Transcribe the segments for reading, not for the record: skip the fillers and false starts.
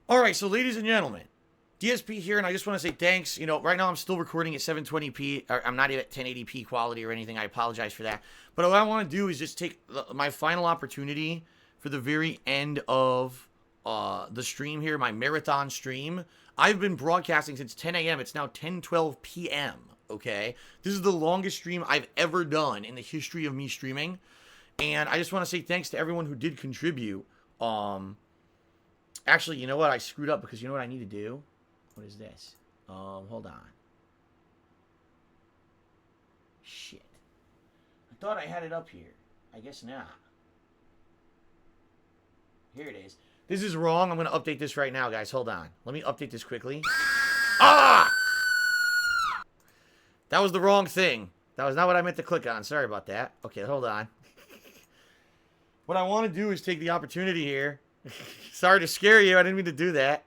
All right, so ladies and gentlemen, DSP here, and I just want to say thanks. You know, right now I'm still recording at 720p. I'm not at 1080p quality or anything. I apologize for that. But what I want to do is just take my final opportunity for the very end of the stream here, my marathon stream. I've been broadcasting since 10 a.m. It's now 10:12 p.m. Okay, this is the longest stream I've ever done in the history of me streaming, and I just want to say thanks to everyone who did contribute. Actually, you know what? I screwed up because you know what I need to do? What is this? Hold on. Shit. I thought I had it up here. I guess not. Here it is. This is wrong. I'm going to update this right now, guys. Hold on. Let me update this quickly. Ah! That was the wrong thing. That was not what I meant to click on. Sorry about that. Okay, hold on. What I want to do is take the opportunity here. Sorry to scare you. I didn't mean to do that.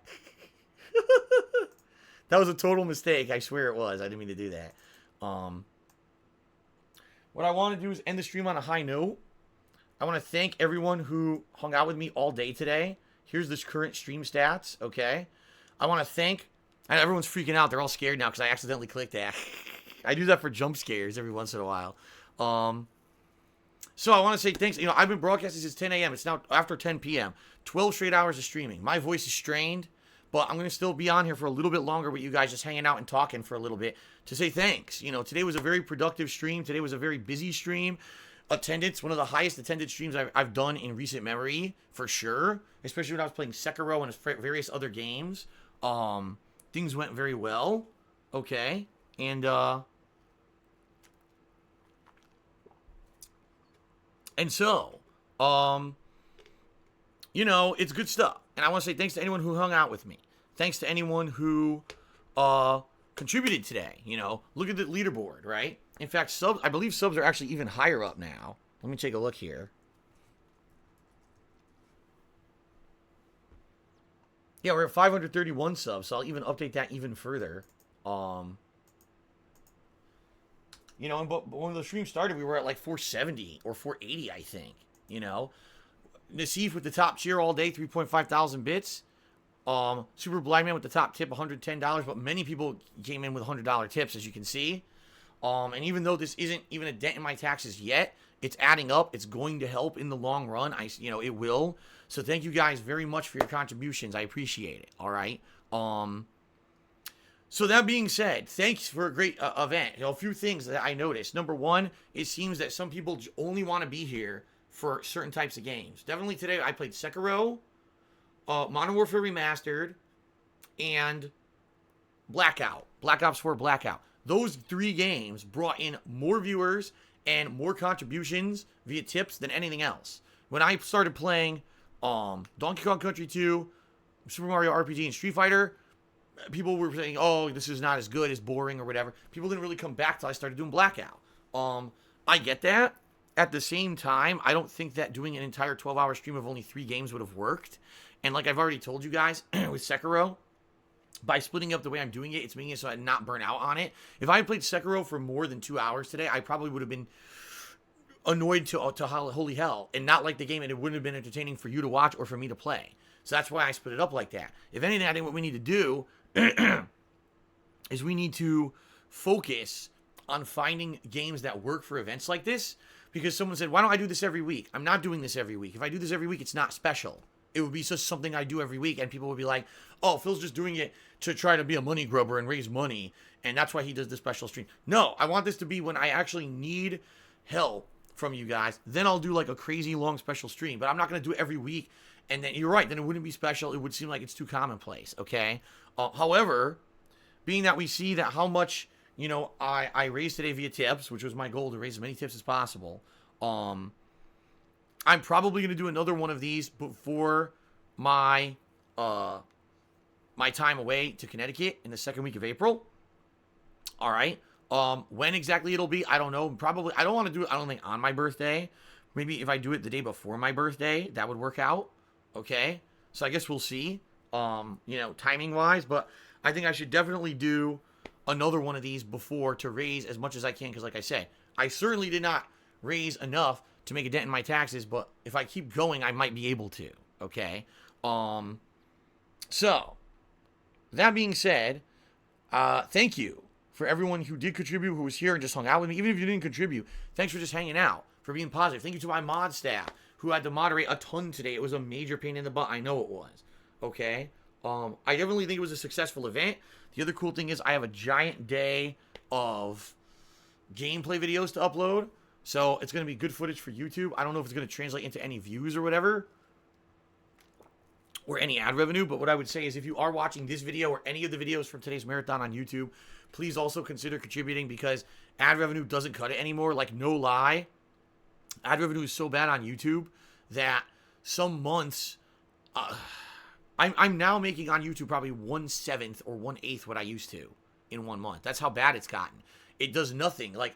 That was a total mistake. I swear it was. I didn't mean to do that. What I want to do is end the stream on a high note. I want to thank everyone who hung out with me all day today. Here's this current stream stats, okay? I want to thank... And everyone's freaking out. They're all scared now because I accidentally clicked that. I do that for jump scares every once in a while. So I want to say thanks. You know, I've been broadcasting since 10 a.m. It's now after 10 p.m. 12 straight hours of streaming. My voice is strained, but I'm going to still be on here for a little bit longer with you guys, just hanging out and talking for a little bit to say thanks. You know, today was a very productive stream. Today was a very busy stream. Attendance, one of the highest attended streams I've done in recent memory, for sure. Especially when I was playing Sekiro and various other games. Things went very well. Okay. And so, you know, it's good stuff. And I want to say thanks to anyone who hung out with me. Thanks to anyone who contributed today. You know, look at the leaderboard, right? In fact, subs, I believe subs are actually even higher up now. Let me take a look here. Yeah, we're at 531 subs, so I'll even update that even further. You know, but when the stream started, we were at like 470 or 480, I think. You know, Nassif with the top cheer all day, 3.5 thousand bits. Super Blind Man with the top tip, $110. But many people came in with $100 tips, as you can see. And even though this isn't even a dent in my taxes yet, it's adding up. It's going to help in the long run. You know, it will. So thank you guys very much for your contributions. I appreciate it. All right. So that being said, thanks for a great event. You know, a few things that I noticed. Number one, it seems that some people only want to be here for certain types of games. Definitely today, I played Sekiro, Modern Warfare Remastered, and Blackout. Black Ops 4 Blackout. Those three games brought in more viewers and more contributions via tips than anything else. When I started playing Donkey Kong Country 2, Super Mario RPG, and Street Fighter, people were saying, oh, this is not as good, as boring, or whatever. People didn't really come back till I started doing Blackout. I get that. At the same time, I don't think that doing an entire 12-hour stream of only 3 games would have worked. And like I've already told you guys, with Sekiro, by splitting up the way I'm doing it, it's making it so I not burn out on it. If I had played Sekiro for more than 2 hours today, I probably would have been annoyed to holy hell and not like the game, and it wouldn't have been entertaining for you to watch or for me to play. So that's why I split it up like that. If anything, I think what we need to do is we need to focus on finding games that work for events like this, because someone said, why don't I do this every week? I'm not doing this every week. If I do this every week, it's not special. It would be just something I do every week, and people would be like, oh, Phil's just doing it to try to be a money grubber and raise money, and that's why he does the special stream. No, I want this to be when I actually need help from you guys. Then I'll do like a crazy long special stream, but I'm not going to do it every week. And then you're right, then it wouldn't be special. It would seem like it's too commonplace, okay? However, being that we see that how much, you know, I raised today via tips, which was my goal, to raise as many tips as possible, I'm probably going to do another one of these before my my time away to Connecticut in the second week of April. All right. When exactly it'll be, I don't know. Probably, I don't want to do it, I don't think, on my birthday. Maybe if I do it the day before my birthday, that would work out. Okay. So I guess we'll see, you know, timing wise. But I think I should definitely do another one of these before to raise as much as I can. Because like I said, I certainly did not raise enough to make a dent in my taxes. But if I keep going, I might be able to. Okay. So, that being said, thank you for everyone who did contribute, who was here and just hung out with me. Even if you didn't contribute, thanks for just hanging out, for being positive. Thank you to my mod staff who had to moderate a ton today. It was a major pain in the butt. I know it was. Okay? I definitely think it was a successful event. The other cool thing is I have a giant day of gameplay videos to upload. So it's going to be good footage for YouTube. I don't know if it's going to translate into any views or whatever, or any ad revenue, but what I would say is if you are watching this video or any of the videos from today's marathon on YouTube, please also consider contributing, because ad revenue doesn't cut it anymore. Like, no lie, ad revenue is so bad on YouTube that some months, I'm now making on YouTube probably 1/7 or 1/8 what I used to in 1 month. That's how bad it's gotten. It does nothing. Like,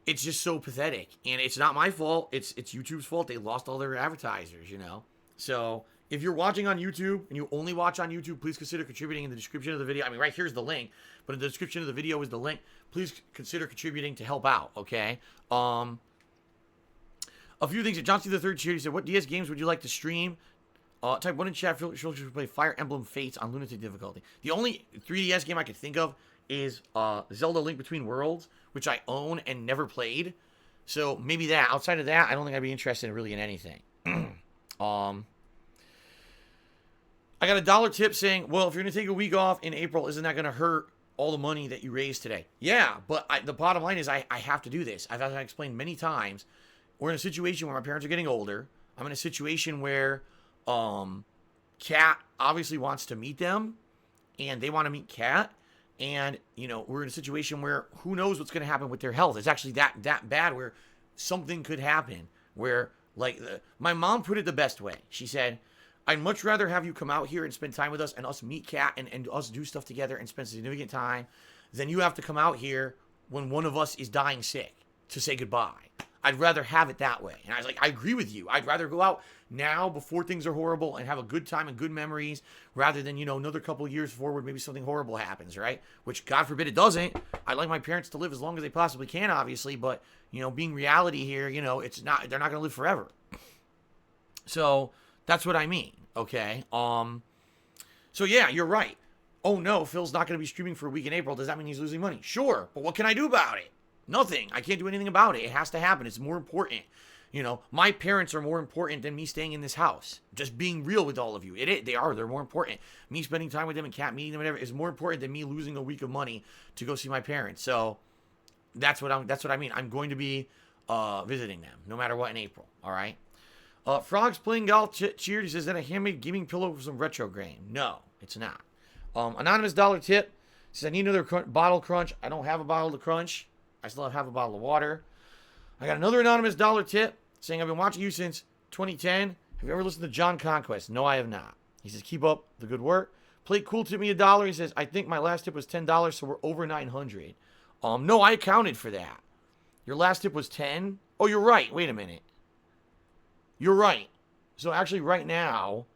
it's just so pathetic, and it's not my fault. It's YouTube's fault. They lost all their advertisers, you know? So if you're watching on YouTube and you only watch on YouTube, please consider contributing in the description of the video. I mean, right here's the link, but in the description of the video is the link. Please consider contributing to help out, okay? A few things that John C. the Third cheered. He said, what DS games would you like to stream? Type 1 in chat. Feel sure to play Fire Emblem Fates on Lunatic difficulty. The only 3DS game I could think of is Zelda Link Between Worlds, which I own and never played. So maybe that. Outside of that, I don't think I'd be interested really in anything. I got a $1 tip saying, well, if you're going to take a week off in April, isn't that going to hurt all the money that you raised today? Yeah, but the bottom line is I have to do this. I've explained many times. We're in a situation where my parents are getting older. I'm in a situation where Kat obviously wants to meet them, and they want to meet Kat. And, you know, we're in a situation where who knows what's going to happen with their health. It's actually that bad where something could happen where, like, my mom put it the best way. She said, I'd much rather have you come out here and spend time with us and us meet Kat and us do stuff together and spend significant time than you have to come out here when one of us is dying sick to say goodbye. I'd rather have it that way. And I was like, I agree with you. I'd rather go out now before things are horrible and have a good time and good memories rather than, you know, another couple of years forward, maybe something horrible happens, right? Which, God forbid it doesn't. I'd like my parents to live as long as they possibly can, obviously. But, you know, being reality here, you know, they're not going to live forever. So that's what I mean. Okay. So yeah, you're right. Oh no, Phil's not going to be streaming for a week in April. Does that mean he's losing money? Sure. But what can I do about it? Nothing. I can't do anything about it. It has to happen. It's more important. You know, my parents are more important than me staying in this house. Just being real with all of you. They're more important. Me spending time with them and Kat meeting them, whatever, is more important than me losing a week of money to go see my parents. So that's what I mean. I'm going to be visiting them no matter what in April. All right. Frogs playing golf cheered. He says, is that a handmade gaming pillow for some retro grain? No, it's not. Anonymous $1 tip says, I need another bottle crunch. I don't have a bottle to crunch. I still have half a bottle of water. I got another anonymous $1 tip saying, I've been watching you since 2010. Have you ever listened to John Conquest? No, I have not. He says, keep up the good work. Play Cool tip me $1. He says, I think my last tip was $10, so we're over 900. No, I accounted for that. Your last tip was 10? Oh, you're right. Wait a minute. You're right. So actually right now,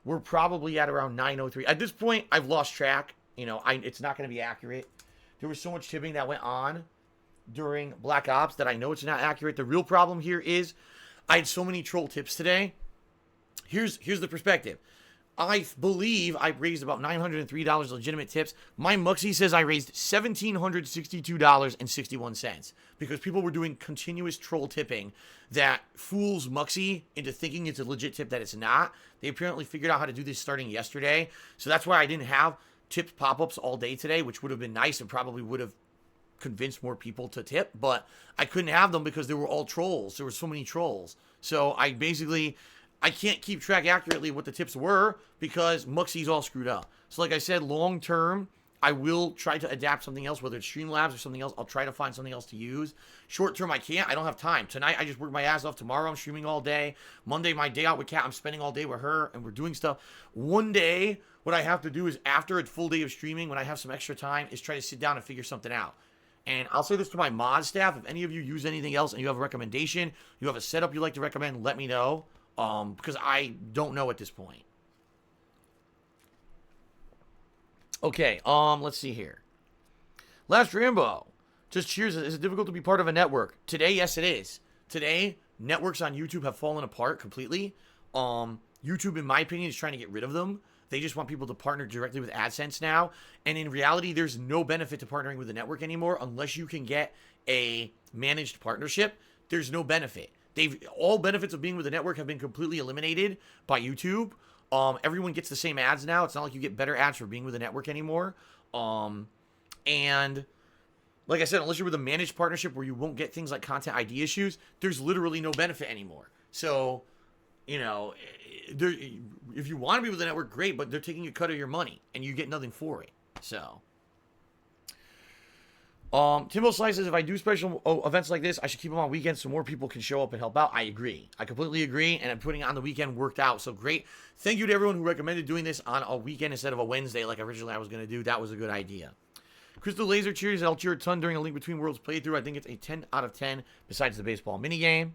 we're probably at around 903. At this point, I've lost track. You know, it's not going to be accurate. There was so much tipping that went on during Black Ops that I know it's not accurate. The real problem here is I had so many troll tips today. Here's the perspective. I believe I raised about $903 legitimate tips. My Muxie says I raised $1,762.61 because people were doing continuous troll tipping that fools Muxie into thinking it's a legit tip that it's not. They apparently figured out how to do this starting yesterday. So that's why I didn't have tips pop-ups all day today, which would have been nice and probably would have convinced more people to tip. But I couldn't have them because they were all trolls. There were so many trolls. So I can't keep track accurately what the tips were because Muxie's all screwed up. So like I said, long term, I will try to adapt something else, whether it's Streamlabs or something else. I'll try to find something else to use. Short term, I can't. I don't have time. Tonight, I just work my ass off. Tomorrow, I'm streaming all day. Monday, my day out with Kat, I'm spending all day with her, and we're doing stuff. One day, what I have to do is after a full day of streaming, when I have some extra time, is try to sit down and figure something out. And I'll say this to my mod staff. If any of you use anything else and you have a recommendation, you have a setup you'd like to recommend, let me know. Because I don't know at this point. Okay, let's see here. Last Rambo just cheers. Is it difficult to be part of a network? Today, yes, it is. Today, networks on YouTube have fallen apart completely. YouTube, in my opinion, is trying to get rid of them. They just want people to partner directly with AdSense now. And in reality, there's no benefit to partnering with the network anymore unless you can get a managed partnership. There's no benefit. All benefits of being with the network have been completely eliminated by YouTube. Everyone gets the same ads now. It's not like you get better ads for being with the network anymore. And like I said, unless you're with a managed partnership where you won't get things like content ID issues, there's literally no benefit anymore. So, you know, if you want to be with the network, great, but they're taking a cut of your money and you get nothing for it. So, Timbo Slice says, if I do special events like this, I should keep them on weekends so more people can show up and help out. I agree. I completely agree, and putting it on the weekend worked out. So great. Thank you to everyone who recommended doing this on a weekend instead of a Wednesday like originally I was going to do. That was a good idea. Crystal Laser cheers. I'll cheer a ton during a Link Between Worlds playthrough. I think it's a 10 out of 10 besides the baseball minigame.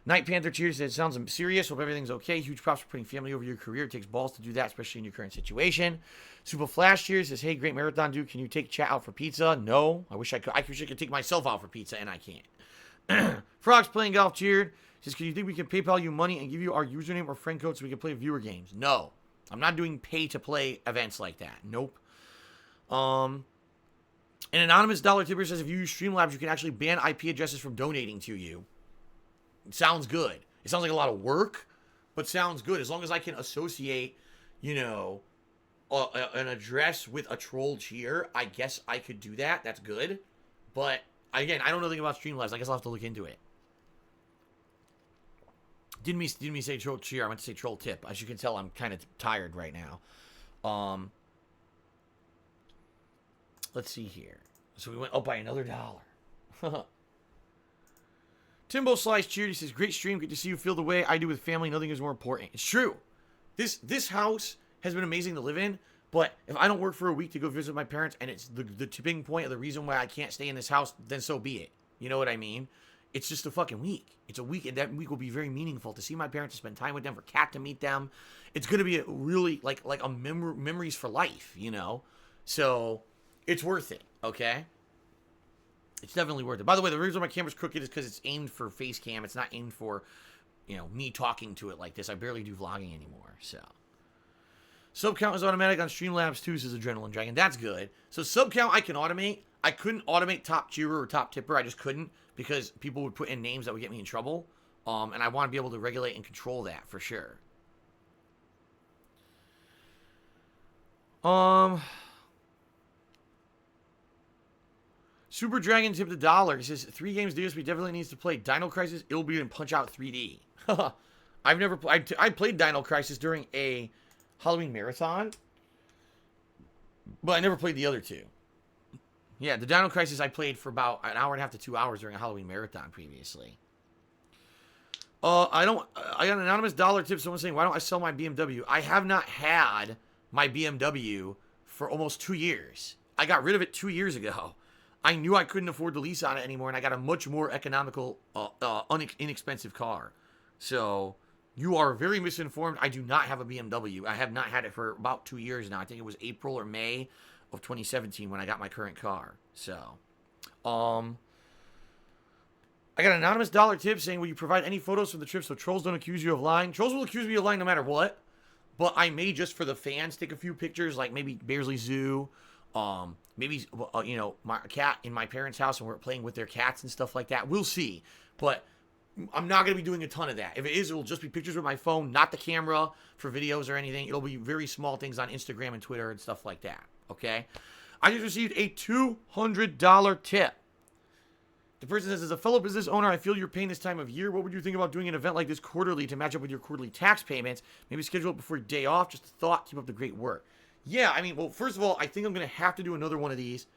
Night Panther cheers. It sounds serious. Hope everything's okay. Huge props for putting family over your career. It takes balls to do that, especially in your current situation. Super Flash cheers. Says, hey, great marathon dude. Can you take chat out for pizza? No. I wish I could. I wish I could take myself out for pizza, and I can't. Frogs playing golf cheered. Says, can you think we can PayPal you money and give you our username or friend code so we can play viewer games? No. I'm not doing pay-to-play events like that. Nope. An anonymous dollar tipper says, if you use Streamlabs, you can actually ban IP addresses from donating to you. It sounds good. It sounds like a lot of work, but sounds good. As long as I can associate, you know, an address with a troll cheer, I guess I could do that. That's good. But, again, I don't know anything about Streamlabs. I guess I'll have to look into it. Didn't me say troll cheer. I meant to say troll tip. As you can tell, I'm kind of tired right now. Let's see here. So we went up by another $1. Timbo Slice cheered. He says, great stream. Good to see you feel the way I do with family. Nothing is more important. It's true. This house has been amazing to live in, but if I don't work for a week to go visit my parents and it's the tipping point of the reason why I can't stay in this house, then so be it. You know what I mean? It's just a fucking week. It's a week, and that week will be very meaningful to see my parents, to spend time with them, for Kat to meet them. It's going to be a really, like a memories for life, you know? So, it's worth it, okay? It's definitely worth it. By the way, the reason my camera's crooked is because it's aimed for face cam. It's not aimed for, you know, me talking to it like this. I barely do vlogging anymore, so. Sub count is automatic on Streamlabs too, says Adrenaline Dragon. That's good. So sub count I can automate. I couldn't automate top cheerer or top tipper. I just couldn't because people would put in names that would get me in trouble. And I want to be able to regulate and control that for sure. Super Dragon tipped $1. He says 3 games DSP definitely needs to play: Dino Crisis, Ill Beat, and Punch Out 3D. I've never played. I played Dino Crisis during a Halloween marathon, but I never played the other two. Yeah, the Dino Crisis I played for about an hour and a half to 2 hours during a Halloween marathon previously. I got an anonymous dollar tip. Someone saying, why don't I sell my BMW? I have not had my BMW for almost 2 years. I got rid of it 2 years ago. I knew I couldn't afford the lease on it anymore, and I got a much more economical, inexpensive car. So, you are very misinformed. I do not have a BMW. I have not had it for about 2 years now. I think it was April or May of 2017 when I got my current car. So, I got an anonymous dollar tip saying, will you provide any photos from the trip so trolls don't accuse you of lying? Trolls will accuse me of lying no matter what, but I may, just for the fans, take a few pictures, like maybe Bearsley Zoo, maybe, you know, my cat in my parents' house and we're playing with their cats and stuff like that. We'll see, but I'm not going to be doing a ton of that. If it is, it'll just be pictures with my phone, not the camera for videos or anything. It'll be very small things on Instagram and Twitter and stuff like that, okay? I just received a $200 tip. The person says, as a fellow business owner, I feel your pain this time of year. What would you think about doing an event like this quarterly to match up with your quarterly tax payments? Maybe schedule it before your day off. Just a thought. Keep up the great work. Yeah, I mean, well, first of all, I think I'm going to have to do another one of these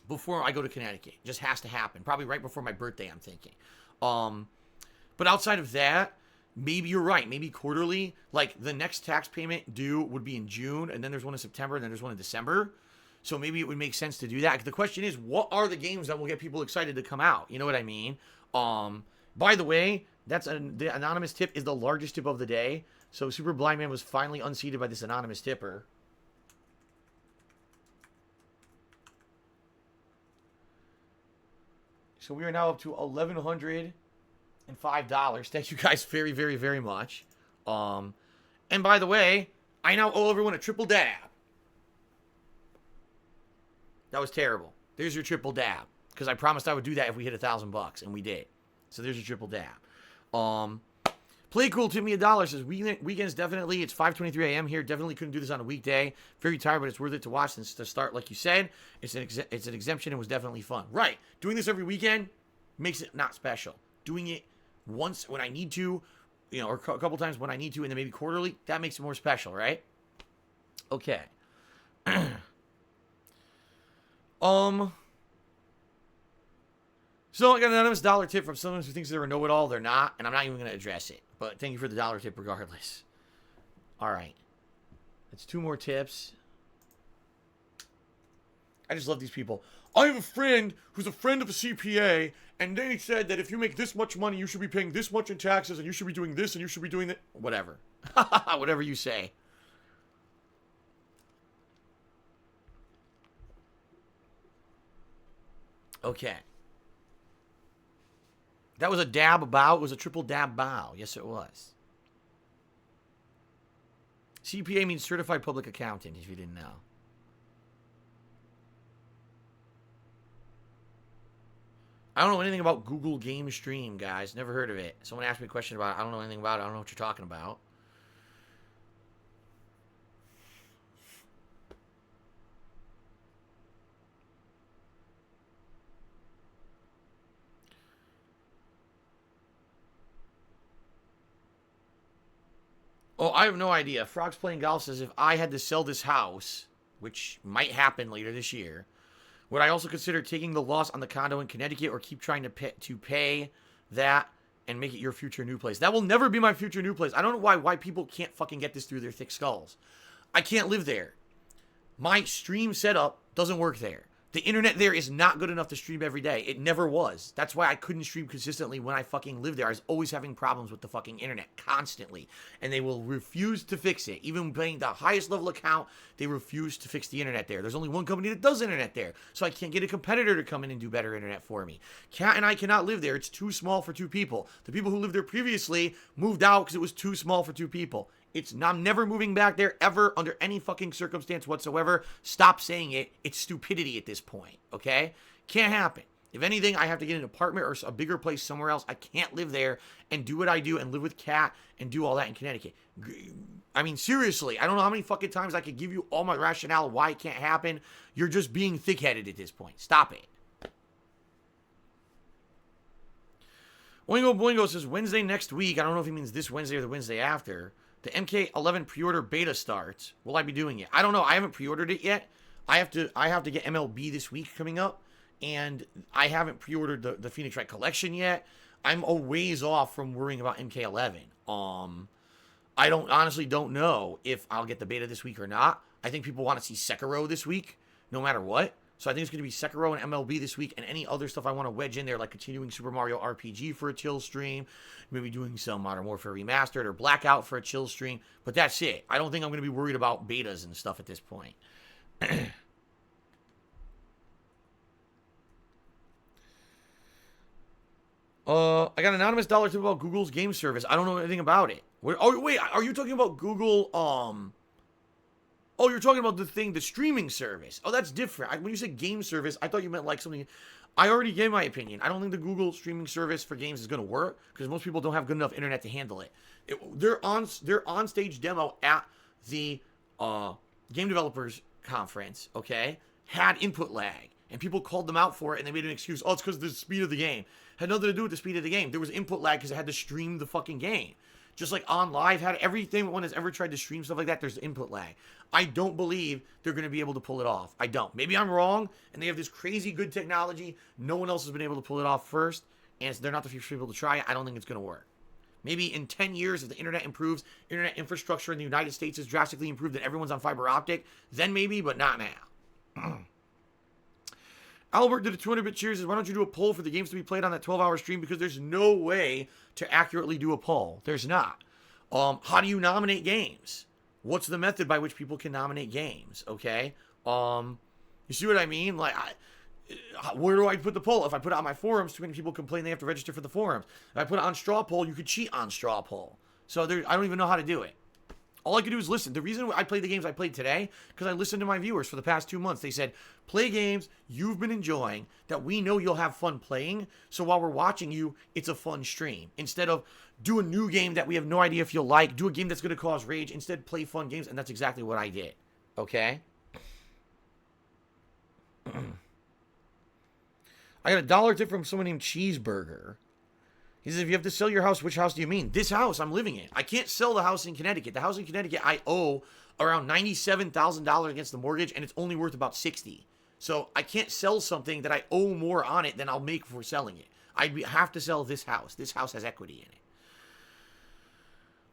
before I go to Connecticut. It just has to happen. Probably right before my birthday, I'm thinking. But outside of that, maybe you're right. Maybe quarterly. Like, the next tax payment due would be in June, and then there's one in September, and then there's one in December. So maybe it would make sense to do that. The question is, what are the games that will get people excited to come out? You know what I mean? By the way, the anonymous tip is the largest tip of the day. So Super Blind Man was finally unseated by this anonymous tipper. So we are now up to $1,105. Thank you guys very, very, very much. And by the way, I now owe everyone a triple dab. That was terrible. There's your triple dab. Because I promised I would do that if we hit $1,000, and we did. So there's your triple dab. Play Cool tipped me $1. Says weekends definitely. It's 5:23 a.m. here. Definitely couldn't do this on a weekday. Very tired, but it's worth it to watch since to start. Like you said, it's an exemption and was definitely fun. Right. Doing this every weekend makes it not special. Doing it once when I need to, or a couple times when I need to, and then maybe quarterly, that makes it more special, right? Okay. So I got an anonymous dollar tip from someone who thinks they're a know-it-all. They're not, and I'm not even going to address it. But thank you for the dollar tip regardless. All right. That's 2 more tips. I just love these people. I have a friend who's a friend of a CPA, and they said that if you make this much money, you should be paying this much in taxes, and you should be doing this, and you should be doing that. Whatever. Whatever you say. Okay. That was a dab bow. It was a triple dab bow. Yes, it was. CPA means Certified Public Accountant, if you didn't know. I don't know anything about Google Game Stream, guys. Never heard of it. Someone asked me a question about it. I don't know anything about it. I don't know what you're talking about. Oh, I have no idea. Frogs Playing Golf says, if I had to sell this house, which might happen later this year, would I also consider taking the loss on the condo in Connecticut or keep trying to pay that and make it your future new place? That will never be my future new place. I don't know why people can't fucking get this through their thick skulls. I can't live there. My stream setup doesn't work there. The internet there is not good enough to stream every day. It never was. That's why I couldn't stream consistently when I fucking lived there. I was always having problems with the fucking internet constantly. And they will refuse to fix it. Even paying the highest level account, they refuse to fix the internet there. There's only one company that does internet there. So I can't get a competitor to come in and do better internet for me. Kat and I cannot live there. It's too small for 2 people. The people who lived there previously moved out because it was too small for 2 people. I'm never moving back there ever under any fucking circumstance whatsoever. Stop saying it. It's stupidity at this point, okay? Can't happen. If anything, I have to get an apartment or a bigger place somewhere else. I can't live there and do what I do and live with Kat and do all that in Connecticut. I mean, seriously, I don't know how many fucking times I could give you all my rationale why it can't happen. You're just being thick-headed at this point. Stop it. Oingo Boingo says Wednesday next week. I don't know if he means this Wednesday or the Wednesday after. The MK11 pre-order beta starts. Will I be doing it? I don't know. I haven't pre-ordered it yet. I have to get MLB this week coming up, and I haven't pre-ordered the Phoenix Wright collection yet. I'm a ways off from worrying about MK11. I honestly don't know if I'll get the beta this week or not. I think people want to see Sekiro this week, no matter what. So I think it's going to be Sekiro and MLB this week, and any other stuff I want to wedge in there, like continuing Super Mario RPG for a chill stream, maybe doing some Modern Warfare Remastered or Blackout for a chill stream. But that's it. I don't think I'm going to be worried about betas and stuff at this point. I got an anonymous dollar tip about Google's game service. I don't know anything about it. Oh, wait, are you talking about Google, Oh, you're talking about the streaming service. Oh, that's different. When you said game service, I thought you meant like something. I already gave my opinion. I don't think the Google streaming service for games is going to work because most people don't have good enough internet to handle it. Their on-stage demo at the Game Developers Conference, okay, had input lag. And people called them out for it, and they made an excuse. Oh, it's because of the speed of the game. Had nothing to do with the speed of the game. There was input lag because it had to stream the fucking game. Just like On Live had everything one has ever tried to stream stuff like that, there's input lag. I don't believe they're going to be able to pull it off. I don't. Maybe I'm wrong, and they have this crazy good technology. No one else has been able to pull it off first, and they're not the first people to try it. I don't think it's going to work. Maybe in 10 years, if the internet improves, internet infrastructure in the United States is drastically improved, and everyone's on fiber optic, then maybe, but not now. Albert did a 200-bit cheers. Why don't you do a poll for the games to be played on that 12-hour stream? Because there's no way to accurately do a poll. There's not. How do you nominate games? What's the method by which people can nominate games? Okay. You see what I mean? Like, where do I put the poll? If I put it on my forums, too many people complain they have to register for the forums. If I put it on straw poll, you could cheat on straw poll. So there, I don't even know how to do it. All I can do is listen. The reason I played the games I played today, because I listened to my viewers for the past 2 months. They said, play games you've been enjoying that we know you'll have fun playing. So while we're watching you, it's a fun stream. Instead of do a new game that we have no idea if you'll like, do a game that's going to cause rage. Instead, play fun games. And that's exactly what I did. Okay? I got a dollar tip from someone named Cheeseburger. He says, if you have to sell your house, which house do you mean? This house I'm living in. I can't sell the house in Connecticut. The house in Connecticut, I owe around $97,000 against the mortgage, and it's only worth about $60,000. So I can't sell something that I owe more on it than I'll make for selling it. I have to sell this house. This house has equity in it.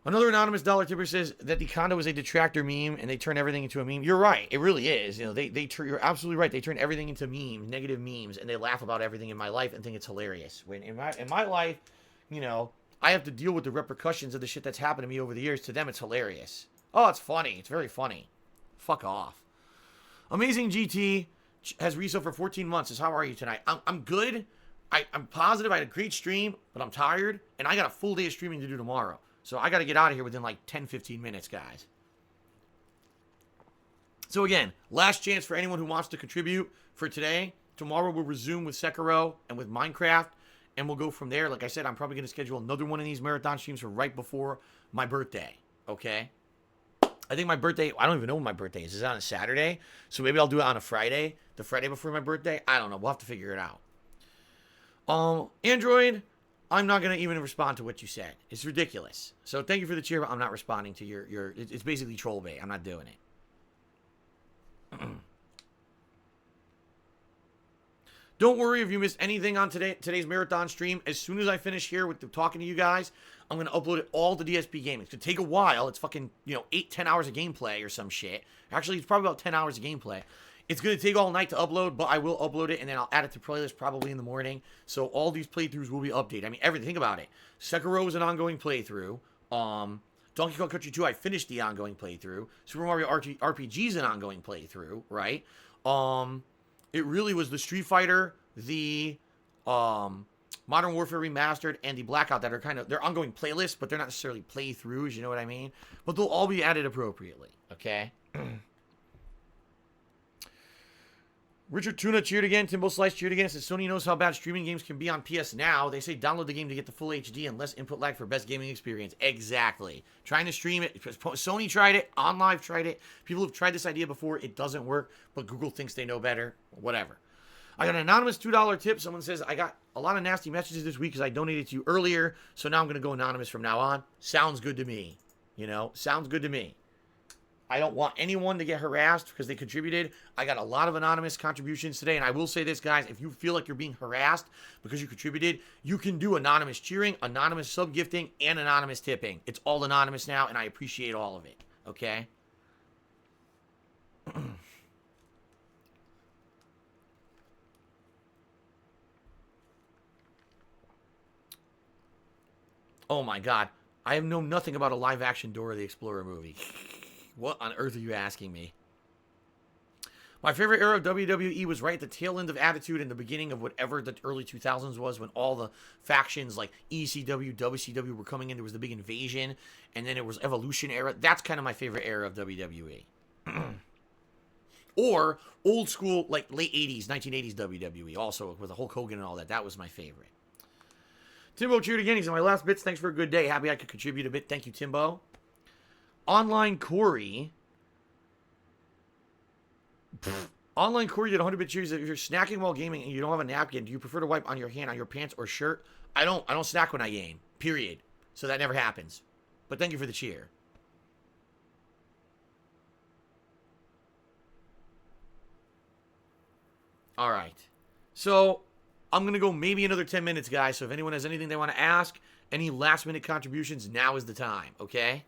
Another anonymous dollar tipper says that the condo is a detractor meme, and they turn everything into a meme. You're right. It really is. You know, you're absolutely right. They turn everything into memes, negative memes, and they laugh about everything in my life and think it's hilarious. When in my life, you know, I have to deal with the repercussions of the shit that's happened to me over the years. To them, it's hilarious. Oh, it's funny. It's very funny. Fuck off. Amazing GT has resale for 14 months. Says, how are you tonight? I'm good. I'm positive. I had a great stream, but I'm tired, and I got a full day of streaming to do tomorrow. So I got to get out of here within like 10, 15 minutes, guys. So again, last chance for anyone who wants to contribute for today. Tomorrow we'll resume with Sekiro and with Minecraft. And we'll go from there. Like I said, I'm probably going to schedule another one of these marathon streams for right before my birthday. Okay? I think my birthday, I don't even know when my birthday is. Is it on a Saturday? So maybe I'll do it on a Friday. The Friday before my birthday. I don't know. We'll have to figure it out. Android, I'm not going to even respond to what you said. It's ridiculous. So thank you for the cheer, but I'm not responding to your it's basically troll bait. I'm not doing it. Don't worry if you missed anything on today's marathon stream. As soon as I finish here with talking to you guys, I'm going to upload it all to DSPGaming. It's going to take a while. It's fucking, 8-10 hours of gameplay or some shit. Actually, it's probably about 10 hours of gameplay. It's going to take all night to upload, but I will upload it, and then I'll add it to playlist probably in the morning. So all these playthroughs will be updated. I mean, everything. Think about it. Sekiro is an ongoing playthrough. Donkey Kong Country 2, I finished the ongoing playthrough. Super Mario RPG is an ongoing playthrough, right? It really was the Street Fighter, the Modern Warfare Remastered, and the Blackout that are they're ongoing playlists, but they're not necessarily playthroughs, you know what I mean? But they'll all be added appropriately, okay? Richard Tuna cheered again. Timbo Slice cheered again. Says Sony knows how bad streaming games can be on PS Now. They say download the game to get the full HD and less input lag for best gaming experience. Exactly. Trying to stream it. Sony tried it. OnLive tried it. People have tried this idea before. It doesn't work, but Google thinks they know better. Whatever. I got an anonymous $2 tip. Someone says, I got a lot of nasty messages this week because I donated to you earlier, so now I'm going to go anonymous from now on. Sounds good to me. Sounds good to me. I don't want anyone to get harassed because they contributed. I got a lot of anonymous contributions today, and I will say this, guys. If you feel like you're being harassed because you contributed, you can do anonymous cheering, anonymous sub-gifting, and anonymous tipping. It's all anonymous now, and I appreciate all of it, okay? Oh, my God. I have known nothing about a live-action Dora the Explorer movie. What on earth are you asking me? My favorite era of WWE was right at the tail end of Attitude and the beginning of whatever the early 2000s was, when all the factions like ECW, WCW were coming in. There was the big invasion, and then it was Evolution era. That's kind of my favorite era of WWE. Or old school, like late 80s, 1980s WWE, also with the Hulk Hogan and all that. That was my favorite. Timbo cheered again. He's in my last bits. Thanks for a good day. Happy I could contribute a bit. Thank you, Timbo. Online Corey. Online Corey did 100 bit cheers. If you're snacking while gaming and you don't have a napkin, do you prefer to wipe on your hand, on your pants, or shirt? I don't snack when I game. Period. So that never happens. But thank you for the cheer. All right. So I'm going to go maybe another 10 minutes, guys. So if anyone has anything they want to ask, any last minute contributions, now is the time. Okay?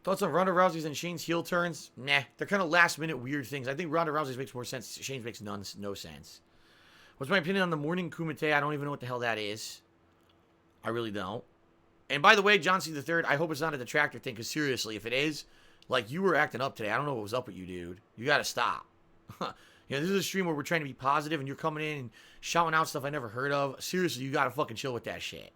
Thoughts on Ronda Rousey's and Shane's heel turns? Nah, they're kind of last-minute weird things. I think Ronda Rousey's makes more sense. Shane's makes no sense. What's my opinion on the morning Kumite? I don't even know what the hell that is. I really don't. And by the way, John C. III, I hope it's not a detractor thing, because seriously, if it is, like, you were acting up today. I don't know what was up with you, dude. You got to stop. You know, this is a stream where we're trying to be positive and you're coming in and shouting out stuff I never heard of. Seriously, you gotta fucking chill with that shit.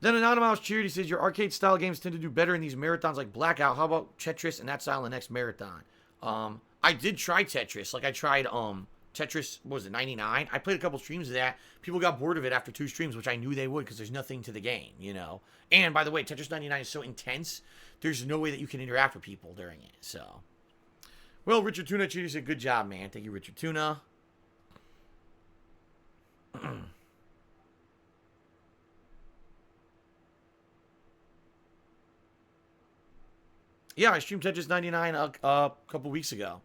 Then Anonymous Charity says, your arcade-style games tend to do better in these marathons like Blackout. How about Tetris and that style in the next marathon? I did try Tetris. Like, I tried Tetris, what was it, 99? I played a couple streams of that. People got bored of it after 2 streams, which I knew they would because there's nothing to the game, you know? And, by the way, Tetris 99 is so intense, there's no way that you can interact with people during it, so... Well, Richard Tuna Cheater said, good job, man. Thank you, Richard Tuna. Yeah, I streamed Tetris 99 a couple weeks ago.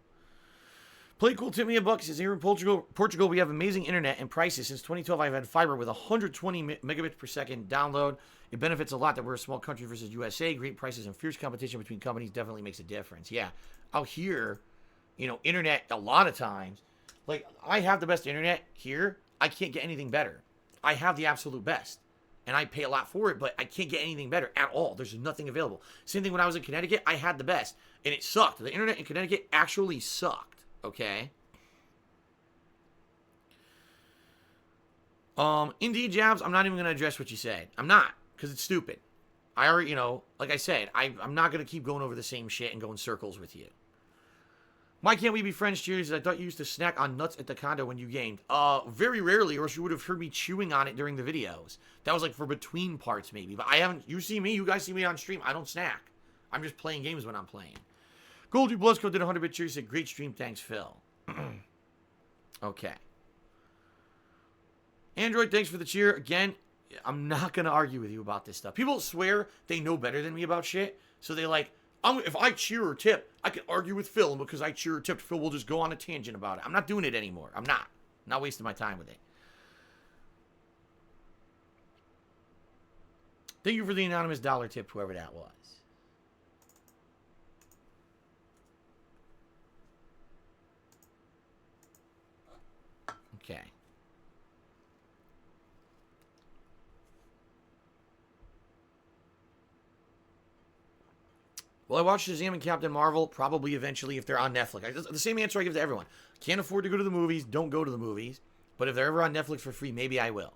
Play Cool tipped me a buck. Says, here in Portugal, we have amazing internet and prices. Since 2012, I've had fiber with 120 megabits per second download. It benefits a lot that we're a small country versus USA. Great prices and fierce competition between companies definitely makes a difference. Yeah, out here, you know, internet, a lot of times, like, I have the best internet here. I can't get anything better. I have the absolute best. And I pay a lot for it, but I can't get anything better at all. There's nothing available. Same thing when I was in Connecticut. I had the best. And it sucked. The internet in Connecticut actually sucked. Okay? Indeed, Jabs, I'm not even going to address what you said. I'm not, because it's stupid. I already, you know, like I said, I'm not going to keep going over the same shit and go in circles with you. Why can't we be friends, Cheers? I thought you used to snack on nuts at the condo when you gamed. Very rarely, or else you would have heard me chewing on it during the videos. That was like for between parts, maybe. But I haven't, you see me, you guys see me on stream. I don't snack. I'm just playing games when I'm playing. Goldie Blusco did 100-bit cheers. Said, great stream, thanks, Phil. Okay. Android, thanks for the cheer. Again, I'm not going to argue with you about this stuff. People swear they know better than me about shit. So they like, if I cheer or tip, I can argue with Phil, and because I cheer or tipped, Phil will just go on a tangent about it. I'm not doing it anymore. I'm not wasting my time with it. Thank you for the anonymous dollar tip, whoever that was. Okay. Well, I watched Shazam and Captain Marvel, probably eventually if they're on Netflix. The same answer I give to everyone. Can't afford to go to the movies, don't go to the movies. But if they're ever on Netflix for free, maybe I will.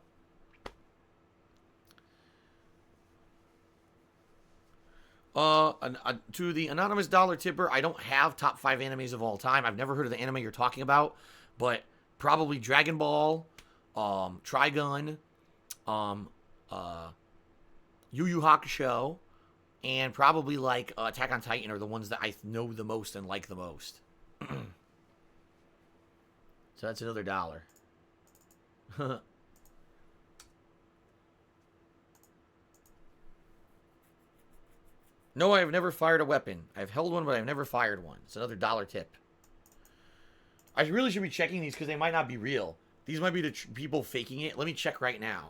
To the anonymous dollar tipper, I don't have top 5 animes of all time. I've never heard of the anime you're talking about, but probably Dragon Ball, Trigun, Yu Yu Hakusho, and probably like Attack on Titan are the ones that I know the most and like the most. So that's another $1. No, I have never fired a weapon. I've held one, but I've never fired one. It's another $1 tip. I really should be checking these because they might not be real. These might be the people faking it. Let me check right now.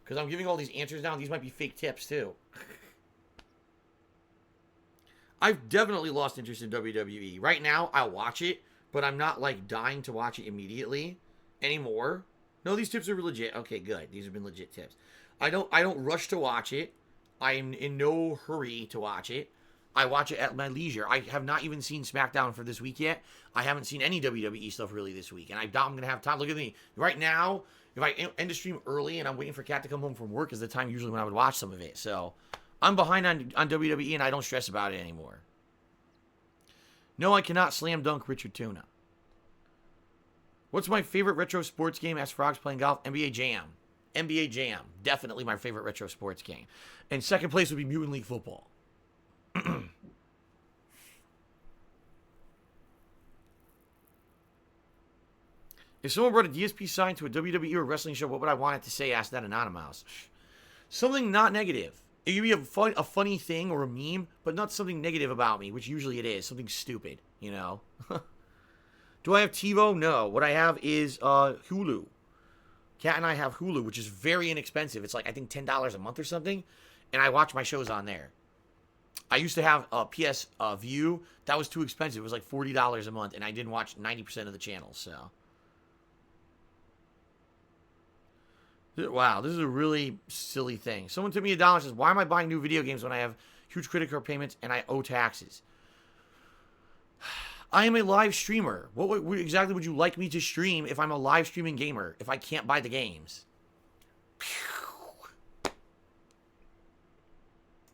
Because I'm giving all these answers now. These might be fake tips, too. I've definitely lost interest in WWE. Right now, I'll watch it, but I'm not, like, dying to watch it immediately anymore. No, these tips are legit. Okay, good. These have been legit tips. I don't rush to watch it. I'm in no hurry to watch it. I watch it at my leisure. I have not even seen SmackDown for this week yet. I haven't seen any WWE stuff really this week. And I doubt I'm going to have time. Look at me. Right now, if I end the stream early and I'm waiting for Kat to come home from work is the time usually when I would watch some of it. So, I'm behind on WWE and I don't stress about it anymore. No, I cannot slam dunk Richard Tuna. What's my favorite retro sports game? Ask Frogs playing golf. NBA Jam. NBA Jam. Definitely my favorite retro sports game. And second place would be Mutant League Football. If someone brought a DSP sign to a WWE or wrestling show, what would I want it to say? Ask that Anonymous. Something not negative. It could be a funny thing or a meme, but not something negative about me, which usually it is. Something stupid, you know? Do I have TiVo? No. What I have is Hulu. Kat and I have Hulu, which is very inexpensive. It's like, I think, $10 a month or something. And I watch my shows on there. I used to have PS View. That was too expensive. It was like $40 a month, and I didn't watch 90% of the channels, so. Wow, this is a really silly thing. Someone took me $1 and says, why am I buying new video games when I have huge credit card payments and I owe taxes? I am a live streamer. What exactly would you like me to stream if I'm a live streaming gamer, if I can't buy the games?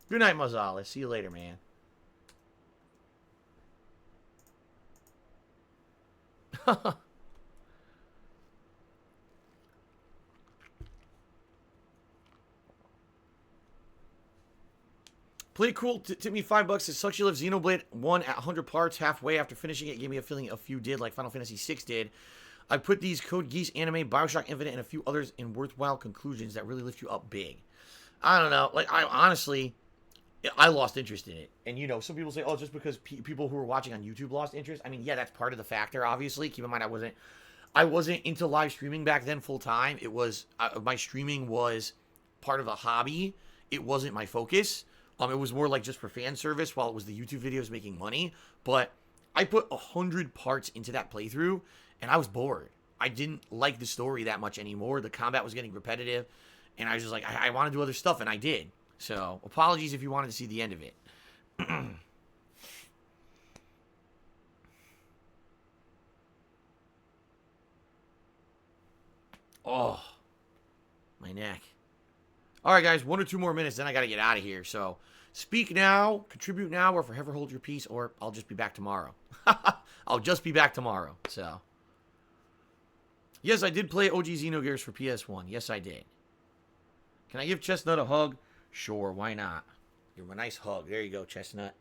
Good night, Mazales. See you later, man. Play cool. Tip me $5. It sucks you left Xenoblade 1 at 100 parts halfway after finishing it. Gave me a feeling a few did, like Final Fantasy VI did. I put these Code Geass anime, Bioshock Infinite, and a few others in worthwhile conclusions that really lift you up big. I don't know. Like, I honestly, I lost interest in it. And, you know, some people say, oh, just because people who are watching on YouTube lost interest. I mean, yeah, that's part of the factor, obviously. Keep in mind, I wasn't into live streaming back then full time. It was, my streaming was part of a hobby. It wasn't my focus. It was more like just for fan service while it was the YouTube videos making money. But I put 100 parts into that playthrough, and I was bored. I didn't like the story that much anymore. The combat was getting repetitive, and I was just like, I want to do other stuff, and I did. So, apologies if you wanted to see the end of it. Oh, my neck. All right, guys, 1 or 2 more minutes, then I got to get out of here. So, speak now, contribute now, or forever hold your peace, or I'll just be back tomorrow. I'll just be back tomorrow. So, yes, I did play OG Xenogears for PS1. Yes, I did. Can I give Chestnut a hug? Sure, why not? Give him a nice hug. There you go, Chestnut.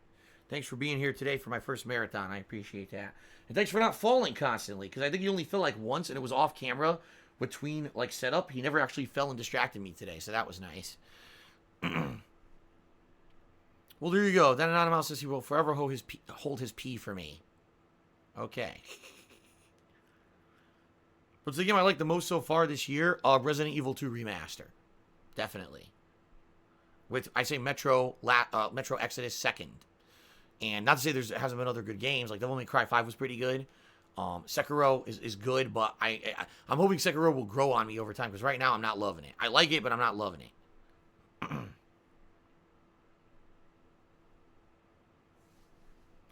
Thanks for being here today for my first marathon. I appreciate that. And thanks for not falling constantly, because I think you only fell like once, and it was off camera. Between, like, setup, he never actually fell and distracted me today, so that was nice. Well, there you go. That anonymous says he will forever hold his pee for me. Okay. What's the game I like the most so far this year? Resident Evil 2 Remaster. Definitely. With, I say, Metro Exodus 2nd. And not to say there hasn't been other good games. Like, Devil May Cry 5 was pretty good. Sekiro is good, but I'm hoping Sekiro will grow on me over time, because right now I'm not loving it. I like it, but I'm not loving it.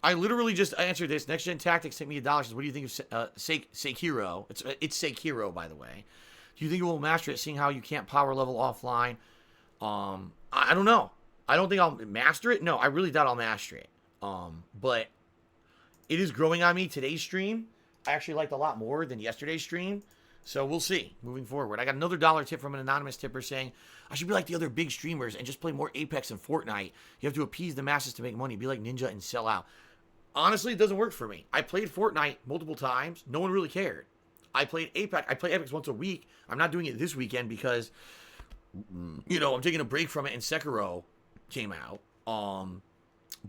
I literally just answered this. Next Gen Tactics sent me $1. Says, what do you think of Sekiro? It's Sekiro, by the way. Do you think it will master it, seeing how you can't power level offline? I don't know. I don't think I'll master it. No, I really doubt I'll master it. But it is growing on me. Today's stream, I actually liked a lot more than yesterday's stream. So we'll see moving forward. I got another $1 tip from an anonymous tipper saying, I should be like the other big streamers and just play more Apex and Fortnite. You have to appease the masses to make money. Be like Ninja and sell out. Honestly, it doesn't work for me. I played Fortnite multiple times. No one really cared. I played Apex. I play Apex once a week. I'm not doing it this weekend because, you know, I'm taking a break from it and Sekiro came out.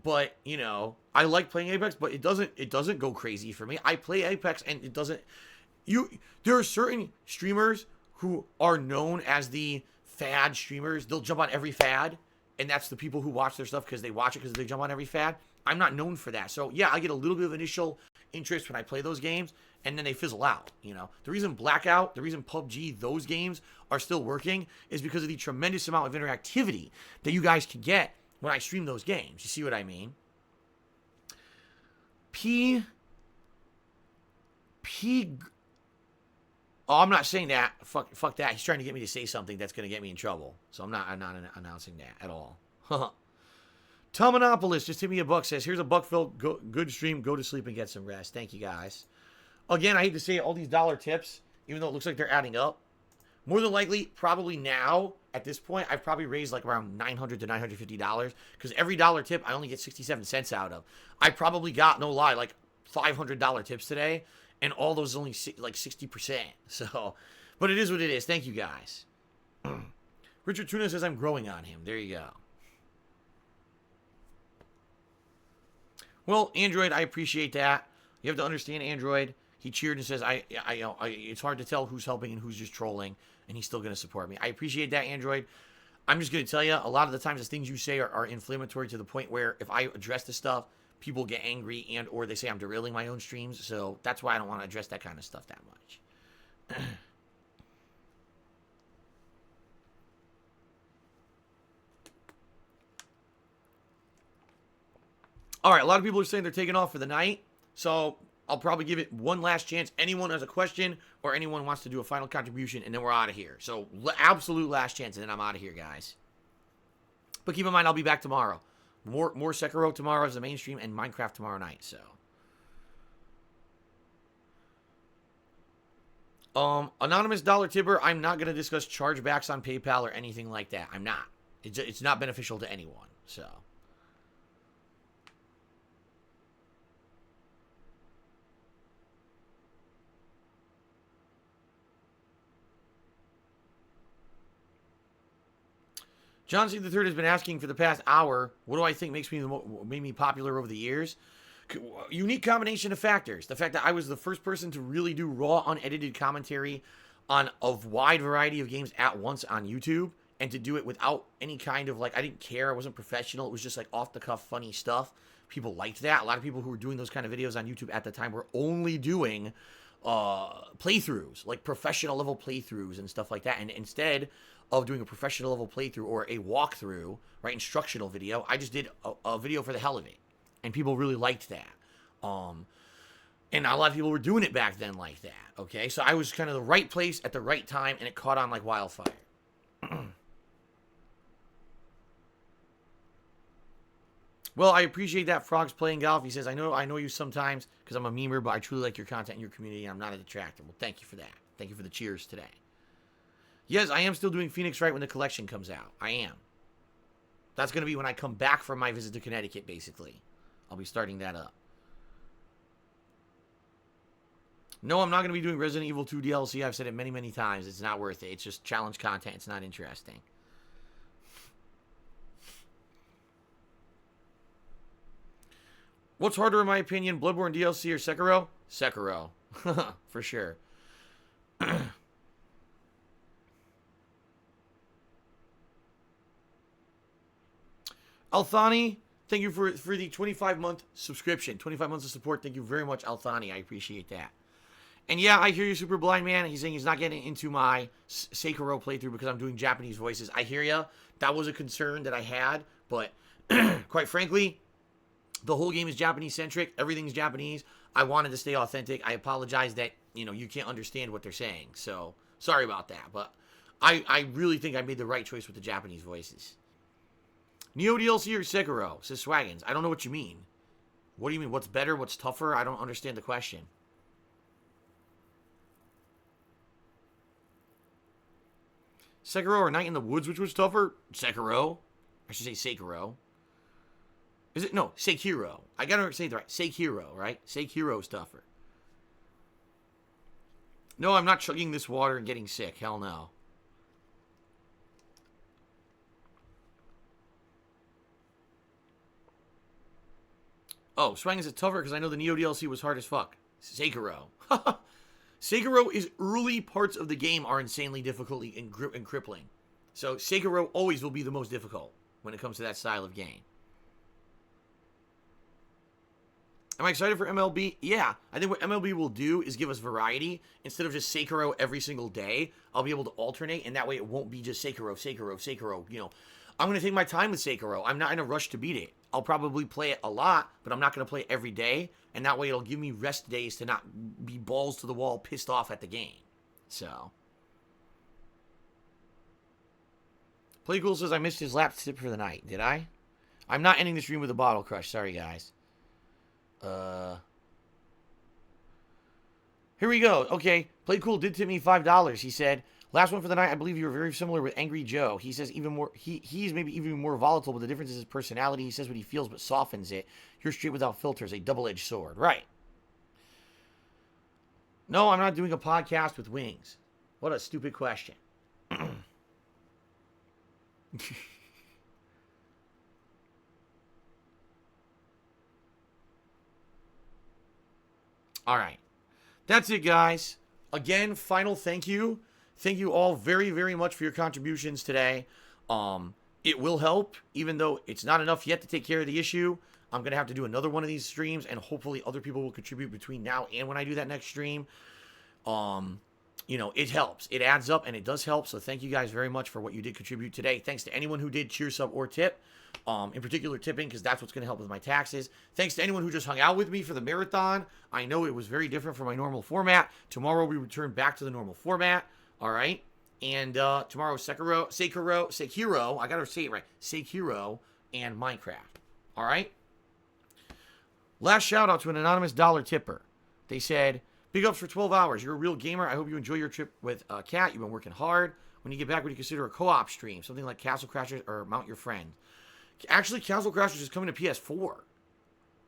But, you know, I like playing Apex, but it doesn't go crazy for me. I play Apex and it doesn't. There are certain streamers who are known as the fad streamers. They'll jump on every fad, and that's the people who watch their stuff because they watch it because they jump on every fad. I'm not known for that. So, yeah, I get a little bit of initial interest when I play those games, and then they fizzle out, you know. The reason Blackout, the reason PUBG, those games are still working is because of the tremendous amount of interactivity that you guys can get when I stream those games. You see what I mean? Oh, I'm not saying that. Fuck that. He's trying to get me to say something that's going to get me in trouble. So I'm not announcing that at all. Tomonopolis just hit me $1. Says, here's a buck-filled good stream. Go to sleep and get some rest. Thank you, guys. Again, I hate to say it, all these dollar tips, even though it looks like they're adding up. More than likely, probably now, at this point, I've probably raised like around $900 to $950. Because every dollar tip, I only get 67 cents out of. I probably got, no lie, like $500 tips today. And all those only like 60%. So, but it is what it is. Thank you, guys. Richard Tuna says, I'm growing on him. There you go. Well, Android, I appreciate that. You have to understand Android. He cheered and says, it's hard to tell who's helping and who's just trolling, and he's still going to support me. I appreciate that, Android. I'm just going to tell you, a lot of the times the things you say are inflammatory to the point where if I address the stuff, people get angry and or they say I'm derailing my own streams. So that's why I don't want to address that kind of stuff that much. All right, a lot of people are saying they're taking off for the night. So I'll probably give it one last chance. Anyone has a question or anyone wants to do a final contribution, and then we're out of here. So absolute last chance, and then I'm out of here, guys. But keep in mind, I'll be back tomorrow. More Sekiro tomorrow as the mainstream, and Minecraft tomorrow night. So, anonymous dollar tipper. I'm not gonna discuss chargebacks on PayPal or anything like that. I'm not. It's not beneficial to anyone. So. John C. III has been asking for the past hour, what do I think made me popular over the years? Unique combination of factors. The fact that I was the first person to really do raw, unedited commentary on a wide variety of games at once on YouTube, and to do it without any kind of, like, I didn't care, I wasn't professional, it was just like off-the-cuff funny stuff. People liked that. A lot of people who were doing those kind of videos on YouTube at the time were only doing playthroughs, like professional level playthroughs and stuff like that. And instead of doing a professional level playthrough or a walkthrough, right, instructional video, I just did a video for the hell of it, and people really liked that. And a lot of people were doing it back then like that. Okay, so I was kind of the right place at the right time, and it caught on like wildfire. Well, I appreciate that. Frog's playing golf. He says, I know you sometimes because I'm a memer, but I truly like your content and your community, and I'm not a detractor. Well, thank you for that. Thank you for the cheers today. Yes, I am still doing Phoenix Wright when the collection comes out. I am. That's going to be when I come back from my visit to Connecticut, basically. I'll be starting that up. No, I'm not going to be doing Resident Evil 2 DLC. I've said it many, many times. It's not worth it. It's just challenge content. It's not interesting. What's harder in my opinion, Bloodborne DLC or Sekiro? Sekiro. For sure. Althani, thank you for the 25-month subscription. 25 months of support. Thank you very much, Althani. I appreciate that. And yeah, I hear you, Super Blind Man. He's saying he's not getting into my Sekiro playthrough because I'm doing Japanese voices. I hear ya. That was a concern that I had, but quite frankly, the whole game is Japanese-centric. Everything's Japanese. I wanted to stay authentic. I apologize that, you can't understand what they're saying. So, sorry about that. But I really think I made the right choice with the Japanese voices. Neo DLC or Sekiro? Says Swaggins. I don't know what you mean. What do you mean? What's better? What's tougher? I don't understand the question. Sekiro or Night in the Woods, which was tougher? Sekiro. I should say Sekiro. Is it? No, Sekiro. I gotta say it right. Sekiro, right? Sekiro's tougher. No, I'm not chugging this water and getting sick. Hell no. Oh, Swang is it tougher because I know the Neo DLC was hard as fuck. Sekiro. Sekiro is early parts of the game are insanely difficult and crippling. So Sekiro always will be the most difficult when it comes to that style of game. Am I excited for MLB? Yeah. I think what MLB will do is give us variety. Instead of just Sekiro every single day, I'll be able to alternate, and that way it won't be just Sekiro. I'm going to take my time with Sekiro. I'm not in a rush to beat it. I'll probably play it a lot, but I'm not going to play it every day, and that way it'll give me rest days to not be balls to the wall pissed off at the game. So. Playcool says I missed his lap tip for the night. Did I? I'm not ending the stream with a bottle crush. Sorry, guys. Here we go. Okay. Playcool did tip me $5. He said, last one for the night, I believe you were very similar with Angry Joe. He says even more, he's maybe even more volatile, but the difference is his personality. He says what he feels, but softens it. You're straight without filters, a double-edged sword. Right. No, I'm not doing a podcast with wings. What a stupid question. All right. That's it, guys. Again, final thank you. Thank you all very, very much for your contributions today. It will help, even though it's not enough yet to take care of the issue. I'm going to have to do another one of these streams, and hopefully other people will contribute between now and when I do that next stream. you know, it helps. It adds up, and it does help. So thank you guys very much for what you did contribute today. Thanks to anyone who did cheer, sub, or tip. In particular, tipping, because that's what's going to help with my taxes. Thanks to anyone who just hung out with me for the marathon. I know it was very different from my normal format. Tomorrow, we return back to the normal format. All right? And tomorrow, Sekiro, I got to say it right, Sekiro and Minecraft. All right? Last shout out to an anonymous dollar tipper. They said, big ups for 12 hours. You're a real gamer. I hope you enjoy your trip with Kat. You've been working hard. When you get back, would you consider a co-op stream? Something like Castle Crashers or Mount Your Friend. Actually, Castle Crashers is coming to PS4.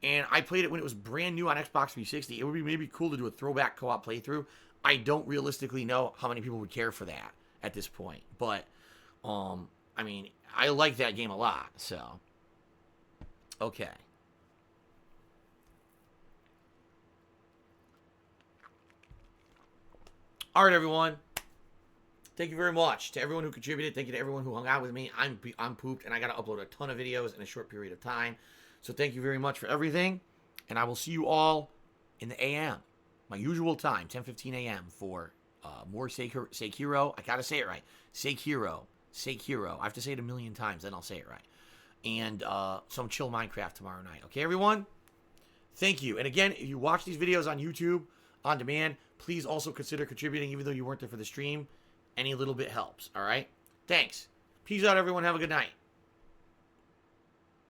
And I played it when it was brand new on Xbox 360. It would be maybe cool to do a throwback co-op playthrough. I don't realistically know how many people would care for that at this point. But, I mean, I like that game a lot. So, okay. All right, everyone. Thank you very much to everyone who contributed. Thank you to everyone who hung out with me. I'm pooped, and I got to upload a ton of videos in a short period of time. So thank you very much for everything, and I will see you all in the AM, my usual time, 10:15 a.m. for more Sekiro. I got to say it right. Sekiro. I have to say it a million times, then I'll say it right. And some chill Minecraft tomorrow night. Okay, everyone? Thank you. And again, if you watch these videos on YouTube on demand, please also consider contributing, even though you weren't there for the stream. Any little bit helps, all right? Thanks. Peace out, everyone. Have a good night.